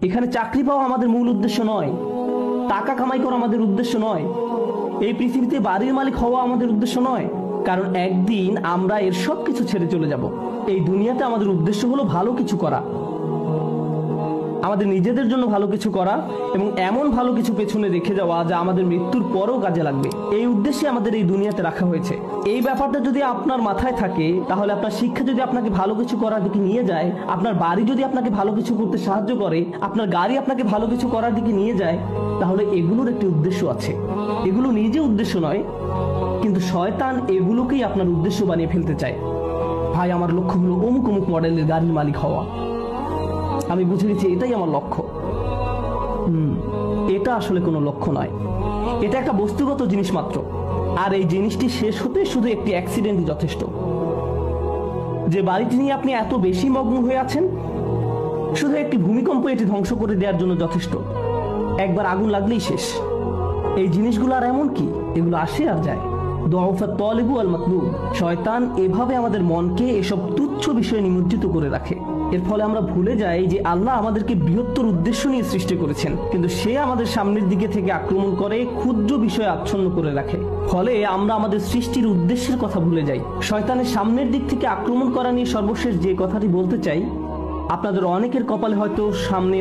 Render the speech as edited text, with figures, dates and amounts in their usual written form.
এখানে চাকরি পাওয়া আমাদের মূল উদ্দেশ্য নয়, টাকা কামাই করা আমাদের উদ্দেশ্য নয়, এই পৃথিবীতে বাড়ির মালিক হওয়া আমাদের উদ্দেশ্য নয়। কারণ একদিন আমরা এর সব কিছু ছেড়ে চলে যাব। এই দুনিয়াতে আমাদের উদ্দেশ্য হলো ভালো কিছু করা, আমাদের নিজেদের জন্য ভালো কিছু করা এবং এমন ভালো কিছু পেছনে রেখে যাওয়া যা আমাদের মৃত্যুর পরেও কাজে লাগবে। এই উদ্দেশ্যে আমাদের এই দুনিয়াতে রাখা হয়েছে। এই ব্যাপারটা যদি আপনার মাথায় থাকে, তাহলে আপনার শিক্ষা যদি আপনাকে ভালো কিছু করার দিকে নিয়ে যায়, আপনার বাড়ি যদি আপনাকে ভালো কিছু করতে সাহায্য করে, আপনার গাড়ি আপনাকে ভালো কিছু করার দিকে নিয়ে যায়, তাহলে এগুলোর একটি উদ্দেশ্য আছে। এগুলো নিজে উদ্দেশ্য নয়, কিন্তু শয়তান এগুলোকেই আপনার উদ্দেশ্য বানিয়ে ফেলতে চায়। ভাই, আমার লক্ষ্য হলো অমুক অমুক মডেলের গাড়ির মালিক হওয়া। আমি বুঝে গেছি এটাই আমার লক্ষ্য। এটা আসলে কোনো লক্ষ্য নয়, এটা একটা বস্তুগত জিনিস মাত্র। আর এই জিনিসটি শেষ হতে শুধু একটি অ্যাক্সিডেন্টই যথেষ্ট। যে বাড়িটি নিয়ে আপনি এত বেশি মগ্ন হয়ে আছেন, শুধু একটি ভূমিকম্প এটি ধ্বংস করে দেওয়ার জন্য যথেষ্ট। একবার আগুন লাগলেই শেষ। এই জিনিসগুলো আর এমন কি, এগুলো আসে আর যায়। শয়তান এভাবে আমাদের মনকে এসব তুচ্ছ বিষয়ে নিমজ্জিত করে রাখে। এর ফলে আমরা ভুলে যাই যে আল্লাহ আমাদেরকে বৃহত্তর উদ্দেশ্য নিয়ে সৃষ্টি করেছেন, কিন্তু সে আমাদের সামনের দিকে থেকে আক্রমণ করে ক্ষুদ্র বিষয়ে আচ্ছন্ন করে রাখে। ফলে আমরা আমাদের সৃষ্টির উদ্দেশ্যের কথা ভুলে যাই। শয়তানের সামনের দিক থেকে আক্রমণ করা নিয়ে সর্বশেষ যে কথাটি বলতে চাই, আপনাদের অনেকের কপালে হয়তো সামনে